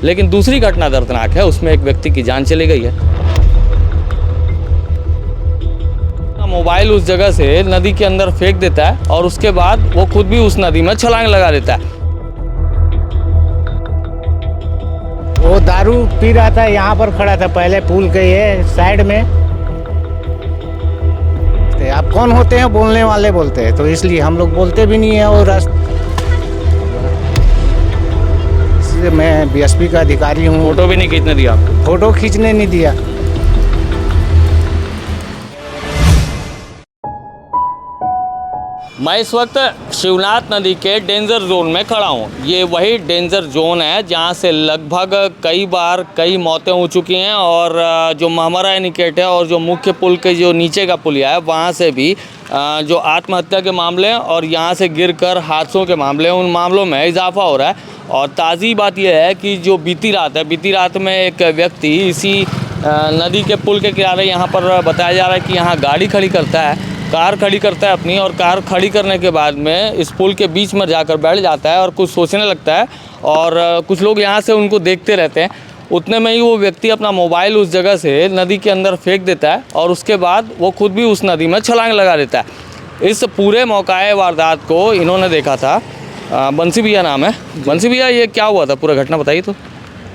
लेकिन दूसरी घटना दर्दनाक है, उसमें एक व्यक्ति की जान चली गई है। मोबाइल उस जगह से नदी के अंदर फेंक देता है और उसके बाद वो खुद भी उस नदी में छलांग लगा देता है। वो दारू पी रहा था, यहाँ पर खड़ा था पहले पुल के ये साइड में। आप कौन होते हैं बोलने वाले बोलते हैं, तो इसलिए हम लोग बोलते भी नहीं है। और इसलिए मैं बीएसपी का अधिकारी हूँ। फोटो भी नहीं खींचने दिया आपको? फोटो खींचने नहीं दिया। मैं इस वक्त शिवनाथ नदी के डेंजर जोन में खड़ा हूँ। ये वही डेंजर जोन है जहाँ से लगभग कई बार कई मौतें हो चुकी हैं और जो महमरा एनिकेट है और जो मुख्य पुल के जो नीचे का पुलिया है वहाँ से भी जो आत्महत्या के मामले हैं और यहाँ से गिरकर हादसों के मामले हैं, उन मामलों में इजाफा हो रहा है। और ताज़ी बात यह है कि जो बीती रात में एक व्यक्ति इसी नदी के पुल के किनारे यहाँ पर बताया जा रहा है कि यहाँ गाड़ी खड़ी करता है, कार खड़ी करता है अपनी, और कार खड़ी करने के बाद में इस पुल के बीच में जाकर बैठ जाता है और कुछ सोचने लगता है। और कुछ लोग यहाँ से उनको देखते रहते हैं। उतने में ही वो व्यक्ति अपना मोबाइल उस जगह से नदी के अंदर फेंक देता है और उसके बाद वो खुद भी उस नदी में छलांग लगा देता है। इस पूरे मौकाए वारदात को इन्होंने देखा था। बंसी भैया नाम है। बंसी भैया, ये क्या हुआ था, पूरा घटना बताइए तो।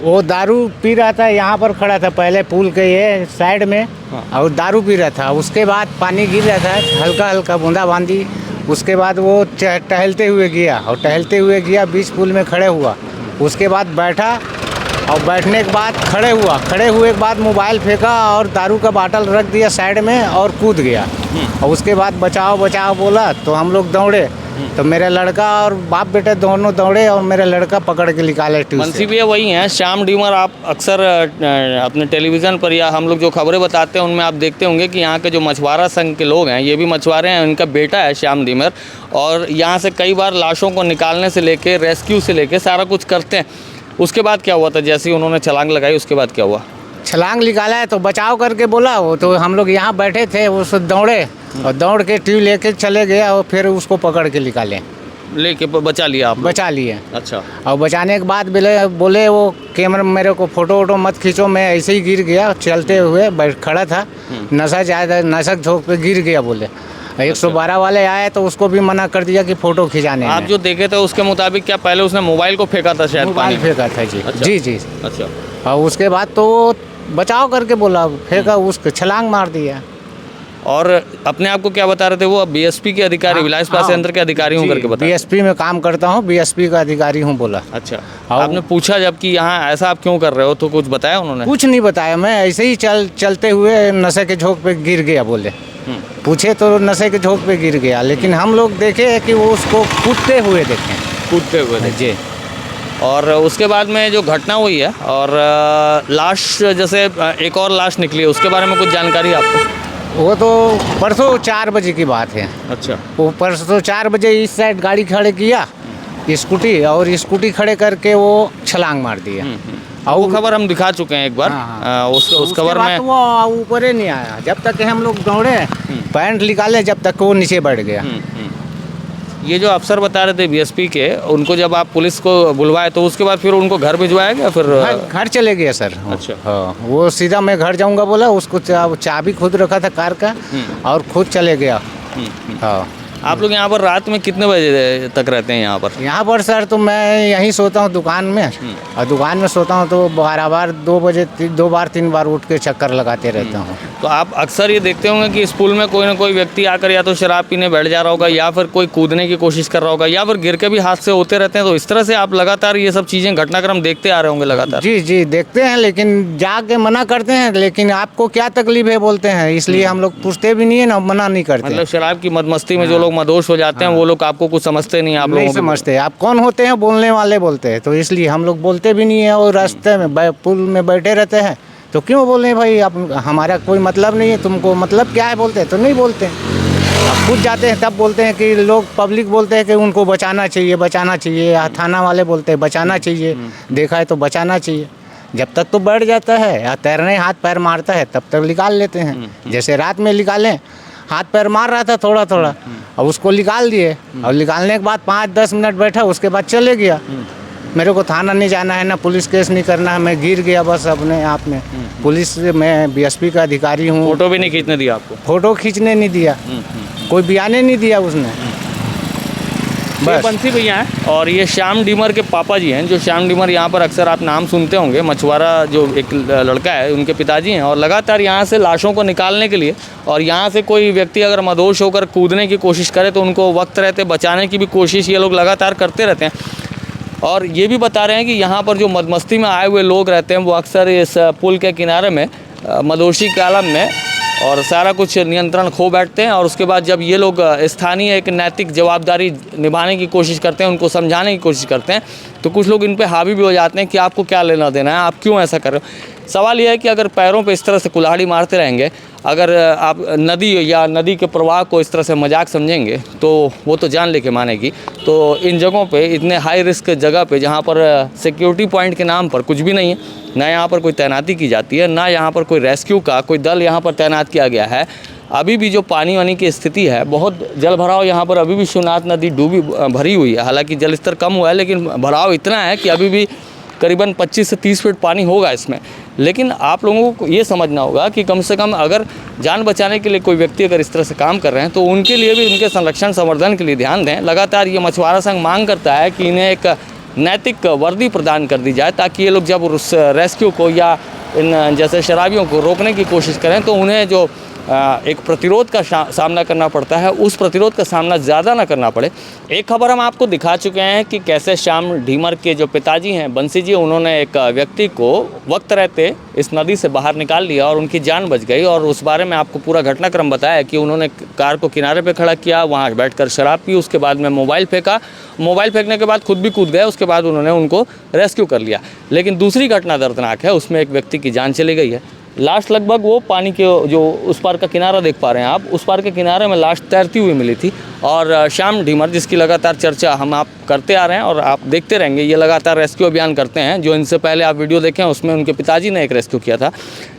वो दारू पी रहा था, यहाँ पर खड़ा था पहले पुल के ये साइड में। और दारू पी रहा था, उसके बाद पानी गिर रहा था, हल्का हल्का बूंदाबांदी। उसके बाद वो टहलते हुए गया और टहलते हुए गया, बीच पुल में खड़े हुआ। उसके बाद बैठा और बैठने के बाद खड़े हुआ। खड़े हुए के बाद मोबाइल फेंका और दारू का बाटल रख दिया साइड में और कूद गया। और उसके बाद बचाओ बचाओ बोला तो हम लोग दौड़े, तो मेरा लड़का और बाप बेटे दोनों दौड़े और मेरा लड़का पकड़ के निकाले ट्यूब से। बंसी भैया वही हैं, श्याम डीमर। आप अक्सर अपने टेलीविज़न पर या हम लोग जो खबरें बताते हैं उनमें आप देखते होंगे कि यहाँ के जो मछुआरा संघ के लोग हैं, ये भी मछुआरे हैं, उनका बेटा है श्याम डीमर। और यहाँ से कई बार लाशों को निकालने से लेके रेस्क्यू से लेके सारा कुछ करते हैं। उसके बाद क्या हुआ था, जैसे ही उन्होंने छलांग लगाई उसके बाद क्या हुआ? छलांग निकाला है तो बचाव करके बोला वो, तो हम लोग यहाँ बैठे थे, वो दौड़े और दौड़ के ट्यूब लेके चले गए और फिर उसको पकड़ के निकाले, लेके बचा लिया आप? बचा लिए। अच्छा। और बचाने के बाद बोले वो कैमरा मेरे को फोटो वोटो मत खींचो, मैं ऐसे ही गिर गया चलते हुए, बैठ खड़ा था, नशा ज़्यादा, नशक झोंक पे गिर गया बोले। 112 वाले आए तो उसको भी मना कर दिया कि फ़ोटो खिंचाने। आप जो देखे थे उसके मुताबिक क्या पहले उसने मोबाइल को फेंका था शायद? मोबाइल फेंका था जी। अच्छा। जी जी। अच्छा। और उसके बाद तो वो बचाव करके बोला, फेंका, उसको छलांग मार दिया। और अपने आप को क्या बता रहे थे वो? बीएसपी के अधिकारी, विलास पास यंत्र के अधिकारी हूँ करके बता? बीएसपी में काम करता हूँ, बीएसपी का अधिकारी हूँ बोला। अच्छा। आपने पूछा जब कि यहाँ ऐसा आप क्यों कर रहे हो, तो कुछ बताया उन्होंने? कुछ नहीं बताया, मैं ऐसे ही चलते हुए नशे के झोंक पे गिर गया बोले। पूछे तो नशे के झोंक पे गिर गया, लेकिन हम लोग देखे कि वो उसको कूदते हुए देखे जी। और उसके बाद में जो घटना हुई है और लाश, जैसे एक और लाश निकली है, उसके बारे में कुछ जानकारी आपको? वो तो परसों 4 बजे की बात है। अच्छा। वो परसों 4 बजे इस साइड गाड़ी खड़े किया स्कूटी, और स्कूटी खड़े करके वो छलांग मार दिया। और वो खबर हम दिखा चुके हैं एक बार। उस खबर में वो ऊपर ही नहीं आया, जब तक हम लोग दौड़े पैंट निकाले, जब तक वो नीचे बैठ गया। ये जो अफसर बता रहे थे बीएसपी के, उनको जब आप पुलिस को बुलवाए तो उसके बाद फिर उनको घर भिजवाया गया? फिर घर चले गए सर। अच्छा। हाँ, वो सीधा मैं घर जाऊंगा बोला, उसको चाबी खुद रखा था कार का और खुद चले गया। हाँ। आप लोग यहाँ पर रात में कितने बजे तक रहते हैं यहाँ पर? यहाँ पर सर तो मैं यहीं सोता हूँ दुकान में, और दुकान में सोता हूँ तो बार 2 बजे 2 बार 3 बार उठ के चक्कर लगाते रहता हूँ। तो आप अक्सर ये देखते होंगे कि इस पुल में कोई ना कोई व्यक्ति आकर या तो शराब पीने बैठ जा रहा होगा, या फिर कोई कूदने की कोशिश कर रहा होगा, या फिर गिर के भी हादसे होते रहते हैं। तो इस तरह से आप लगातार ये सब चीज़ें, घटनाक्रम देखते आ रहे होंगे लगातार? जी जी देखते हैं, लेकिन जाके मना करते हैं, लेकिन आपको क्या तकलीफ है बोलते हैं, इसलिए हम लोग पूछते भी नहीं है ना, मना नहीं करते। मतलब शराब की मदमस्ती में जो लोग मदोश हो जाते हैं वो लोग आपको कुछ समझते नहीं? आप नहीं समझते। आप कौन होते हैं बोलने वाले बोलते हैं, तो इसलिए हम लोग बोलते भी नहीं है। और रास्ते में पुल में बैठे रहते हैं तो क्यों बोले भाई, आप हमारा कोई मतलब नहीं है, तुमको मतलब क्या है बोलते हैं, तो नहीं बोलते हैं। आप खुद जाते हैं तब बोलते हैं कि लोग, पब्लिक बोलते हैं कि उनको बचाना चाहिए, बचाना चाहिए। थाना वाले बोलते हैं बचाना चाहिए, देखा है तो बचाना चाहिए। जब तक तो बैठ जाता है या तैरने हाथ पैर मारता है तब तक निकाल लेते हैं। जैसे रात में निकालें, हाथ पैर मार रहा था थोड़ा थोड़ा, और उसको निकाल दिए, और निकालने के बाद 5-10 मिनट बैठा, उसके बाद चले गया। मेरे को थाना नहीं जाना है, ना पुलिस केस नहीं करना है, मैं गिर गया बस अपने आप में। पुलिस से मैं बीएसपी का अधिकारी हूँ। फोटो भी नहीं खींचने दिया आपको? फोटो खींचने नहीं दिया, कोई बयाने नहीं दिया उसने। ये बंसी भैया हैं और ये श्याम डीमर के पापा जी हैं। जो श्याम डीमर यहाँ पर अक्सर आप नाम सुनते होंगे, मछुआरा जो एक लड़का है, उनके पिताजी हैं। और लगातार यहाँ से लाशों को निकालने के लिए, और यहाँ से कोई व्यक्ति अगर मदहोश होकर कूदने की कोशिश करे तो उनको वक्त रहते बचाने की भी कोशिश ये लोग लगातार करते रहते हैं। और ये भी बता रहे हैं कि यहाँ पर जो मदमस्ती में आए हुए लोग रहते हैं वो अक्सर इस पुल के किनारे में मदहोशी के आलम में और सारा कुछ नियंत्रण खो बैठते हैं। और उसके बाद जब ये लोग स्थानीय एक नैतिक जवाबदारी निभाने की कोशिश करते हैं, उनको समझाने की कोशिश करते हैं, तो कुछ लोग इन पे हावी भी हो जाते हैं कि आपको क्या लेना देना है, आप क्यों ऐसा कर रहे हो। सवाल यह है कि अगर पैरों पे इस तरह से कुल्हाड़ी मारते रहेंगे, अगर आप नदी या नदी के प्रवाह को इस तरह से मजाक समझेंगे तो वो तो जान लेके मानेगी। तो इन जगहों पे, इतने हाई रिस्क जगह पे जहाँ पर सिक्योरिटी पॉइंट के नाम पर कुछ भी नहीं है, ना यहाँ पर कोई तैनाती की जाती है, ना यहाँ पर कोई रेस्क्यू का कोई दल यहाँ पर तैनात किया गया है, अभी भी जो पानी वानी की स्थिति है, बहुत जल भराव यहाँ पर अभी भी शिवनाथ नदी डूबी भरी हुई है। हालांकि जल स्तर कम हुआ है, लेकिन भराव इतना है कि अभी भी करीबन 25 से 30 फीट पानी होगा इसमें। लेकिन आप लोगों को ये समझना होगा कि कम से कम अगर जान बचाने के लिए कोई व्यक्ति अगर इस तरह से काम कर रहे हैं तो उनके लिए भी, उनके संरक्षण संवर्धन के लिए ध्यान दें। लगातार ये मछुआरा संघ मांग करता है कि इन्हें एक नैतिक वर्दी प्रदान कर दी जाए, ताकि ये लोग जब उस रेस्क्यू को या इन जैसे शराबियों को रोकने की कोशिश करें तो उन्हें जो एक प्रतिरोध का सामना करना पड़ता है, उस प्रतिरोध का सामना ज़्यादा ना करना पड़े। एक खबर हम आपको दिखा चुके हैं कि कैसे श्याम ढीमर के जो पिताजी हैं बंसी जी, उन्होंने एक व्यक्ति को वक्त रहते इस नदी से बाहर निकाल लिया और उनकी जान बच गई। और उस बारे में आपको पूरा घटनाक्रम बताया कि उन्होंने कार को किनारे पर खड़ा किया, वहाँ बैठकर शराब पी, उसके बाद में मोबाइल फेंका, मोबाइल फेंकने के बाद खुद भी कूद गए, उसके बाद उन्होंने उनको रेस्क्यू कर लिया। लेकिन दूसरी घटना दर्दनाक है, उसमें एक व्यक्ति की जान चली गई है। लाश लगभग वो पानी के जो उस पार का किनारा देख पा रहे हैं आप, उस पार के किनारे में लाश तैरती हुई मिली थी। और श्याम ढीमर, जिसकी लगातार चर्चा हम आप करते आ रहे हैं और आप देखते रहेंगे, ये लगातार रेस्क्यू अभियान करते हैं। जो इनसे पहले आप वीडियो देखें उसमें उनके पिताजी ने एक रेस्क्यू किया था।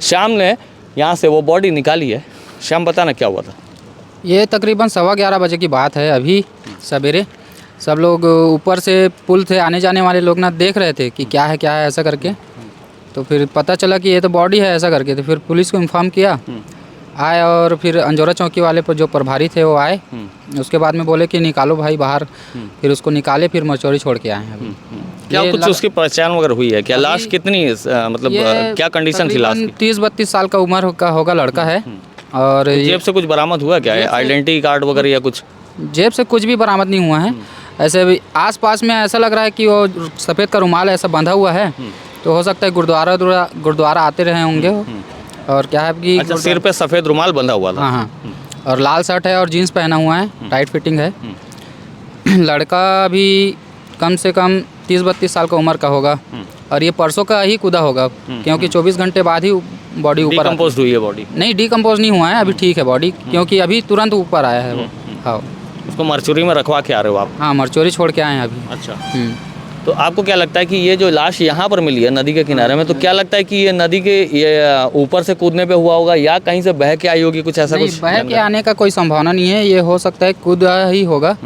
श्याम ने यहाँ से वो बॉडी निकाली है। श्याम, बताना क्या हुआ था? ये तकरीबन 11:15 बजे की बात है। अभी सवेरे सब लोग ऊपर से पुल से आने जाने वाले लोग ना देख रहे थे कि क्या है ऐसा करके। तो फिर पता चला कि ये तो बॉडी है ऐसा करके, तो फिर पुलिस को इन्फॉर्म किया, आए और फिर अंजोरा चौकी वाले पर जो प्रभारी थे वो आए। उसके बाद में बोले कि निकालो भाई बाहर, फिर उसको निकाले, फिर मचौरी छोड़ के आए हैं अभी। क्या कुछ उसकी पहचान वगैरह हुई है? क्या लाश कितनी मतलब क्या कंडीशन थी लाश की? 30-32 साल का उम्र का होगा लड़का है। और जेब से कुछ बरामद हुआ क्या है? आइडेंटिटी कार्ड वगैरह या कुछ? जेब से कुछ भी बरामद नहीं हुआ है। ऐसे भी आसपास में ऐसा लग रहा है कि वो सफ़ेद का रुमाल ऐसा बंधा हुआ है, तो हो सकता है गुरुद्वारा आते रहे होंगे। और क्या है कि अच्छा, सिर पे सफ़ेद रुमाल बंधा हुआ था। हाँ, और लाल शर्ट है और जीन्स पहना हुआ है, टाइट फिटिंग है। लड़का भी कम से कम 30-32 साल का उम्र का होगा और ये परसों का ही कूदा होगा, क्योंकि 24 घंटे बाद ही बॉडी ऊपर डिकम्पोज हुई है। बॉडी नहीं डिकम्पोज नहीं हुआ है, अभी ठीक है बॉडी, क्योंकि अभी तुरंत ऊपर आया है वो। हाँ, उसको मरचुरी में रखवा के आ रहे हो आप? हाँ, मरचुरी छोड़ के आए हैं अभी। अच्छा, तो आपको क्या लगता है कि ये जो लाश यहाँ पर मिली है नदी के किनारे में, तो क्या लगता है कि ये नदी के ये ऊपर से कूदने पे हुआ होगा या कहीं से बह के आई होगी, कुछ ऐसा? कुछ बह के आने का कोई संभावना नहीं है, ये हो सकता है कूदा ही होगा,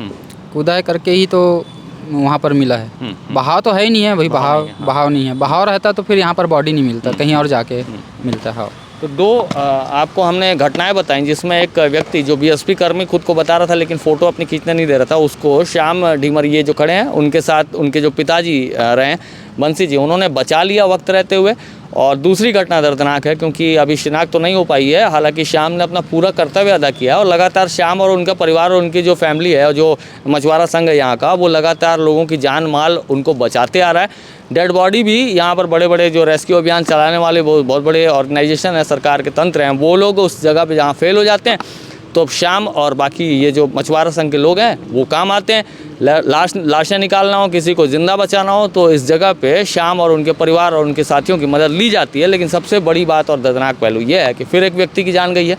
कूदा करके ही तो वहाँ पर मिला है। बहाव तो है ही नहीं है भाई, बहाव नहीं है। बहाव रहता तो फिर यहाँ पर बॉडी नहीं मिलता, कहीं और जाके मिलता है। तो दो आपको हमने घटनाएं बताई जिसमें एक व्यक्ति जो बीएसपी कर्मी खुद को बता रहा था लेकिन फ़ोटो अपनी खींचने नहीं दे रहा था, उसको श्याम ढीमर ये जो खड़े हैं उनके साथ उनके जो पिताजी रहे बंसी जी, उन्होंने बचा लिया वक्त रहते हुए। और दूसरी घटना दर्दनाक है क्योंकि अभी शिनाख्त तो नहीं हो पाई है, हालांकि श्याम ने अपना पूरा कर्तव्य अदा किया और लगातार श्याम और उनका परिवार और उनकी जो फैमिली है और जो मछुआरा संघ है यहाँ का, वो लगातार लोगों की जान माल उनको बचाते आ रहा है। डेड बॉडी भी यहाँ पर बड़े बड़े जो रेस्क्यू अभियान चलाने वाले बहुत बड़े ऑर्गेनाइजेशन है, सरकार के तंत्र हैं, वो लोग उस जगह पे जहाँ फेल हो जाते हैं तो श्याम और बाकी ये जो मछुआरा संघ के लोग हैं वो काम आते हैं। लाशें निकालना हो, किसी को ज़िंदा बचाना हो तो इस जगह पे श्याम और उनके परिवार और उनके साथियों की मदद ली जाती है। लेकिन सबसे बड़ी बात और दर्दनाक पहलू ये है कि फिर एक व्यक्ति की जान गई है।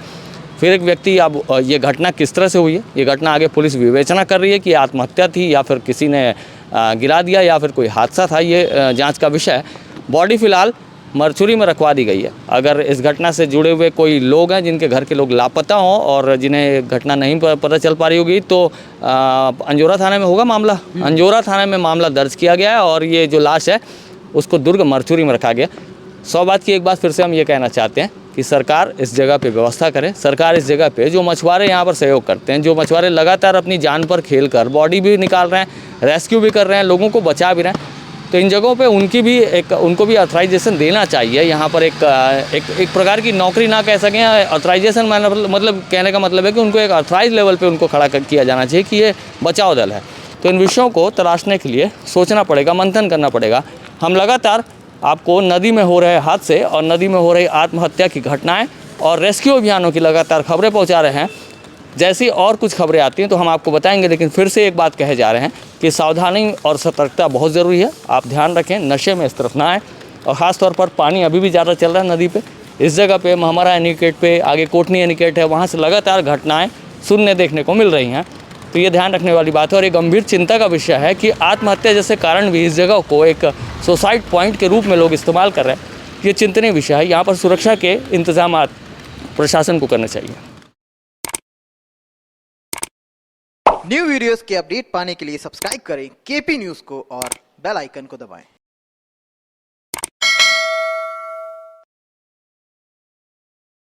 फिर एक व्यक्ति, अब ये घटना किस तरह से हुई है, ये घटना आगे पुलिस विवेचना कर रही है कि आत्महत्या थी या फिर किसी ने गिरा दिया या फिर कोई हादसा था, ये जांच का विषय है। बॉडी फ़िलहाल मरचुरी में रखवा दी गई है। अगर इस घटना से जुड़े हुए कोई लोग हैं जिनके घर के लोग लापता हों और जिन्हें घटना नहीं पता चल पा रही होगी तो अंजोरा थाने में होगा मामला। अंजोरा थाने में मामला दर्ज किया गया है और ये जो लाश है उसको दुर्ग मरचुरी में रखा गया। 100 बात की एक बात फिर से हम ये कहना चाहते हैं कि सरकार इस जगह पे व्यवस्था करे। सरकार इस जगह पे जो मछुआरे यहाँ पर सहयोग करते हैं, जो मछुआरे लगातार अपनी जान पर खेल कर बॉडी भी निकाल रहे हैं, रेस्क्यू भी कर रहे हैं, लोगों को बचा भी रहे हैं, तो इन जगहों पे उनको भी ऑथराइजेशन देना चाहिए। यहाँ पर एक प्रकार की नौकरी ना कह सकें, ऑथराइजेशन मतलब कहने का मतलब है कि उनको एक ऑथराइज लेवल पे उनको खड़ा किया जाना चाहिए कि ये बचाव दल है। तो इन विषयों को तलाशने के लिए सोचना पड़ेगा, मंथन करना पड़ेगा। हम लगातार आपको नदी में हो रहे हादसे और नदी में हो रही आत्महत्या की घटनाएं और रेस्क्यू अभियानों की लगातार खबरें पहुंचा रहे हैं। जैसी और कुछ खबरें आती हैं तो हम आपको बताएंगे, लेकिन फिर से एक बात कहे जा रहे हैं कि सावधानी और सतर्कता बहुत ज़रूरी है। आप ध्यान रखें, नशे में इस तरफ ना आए और ख़ास तौर पर पानी अभी भी ज़्यादा चल रहा है नदी पे। इस जगह पे महमरा एनीकट पे, आगे कोटनी एनीकट है, वहाँ से लगातार घटनाएँ सुनने देखने को मिल रही हैं। तो ये ध्यान रखने वाली बात है और ये गंभीर चिंता का विषय है कि आत्महत्या जैसे कारण भी इस जगह को एक सुसाइड पॉइंट के रूप में लोग इस्तेमाल कर रहे हैं। ये चिंतनीय विषय है। यहाँ पर सुरक्षा के इंतजाम प्रशासन को करने चाहिए। न्यू वीडियोस के अपडेट पाने के लिए सब्सक्राइब करें केपी न्यूज़ को और बेल आइकन को दबाएं।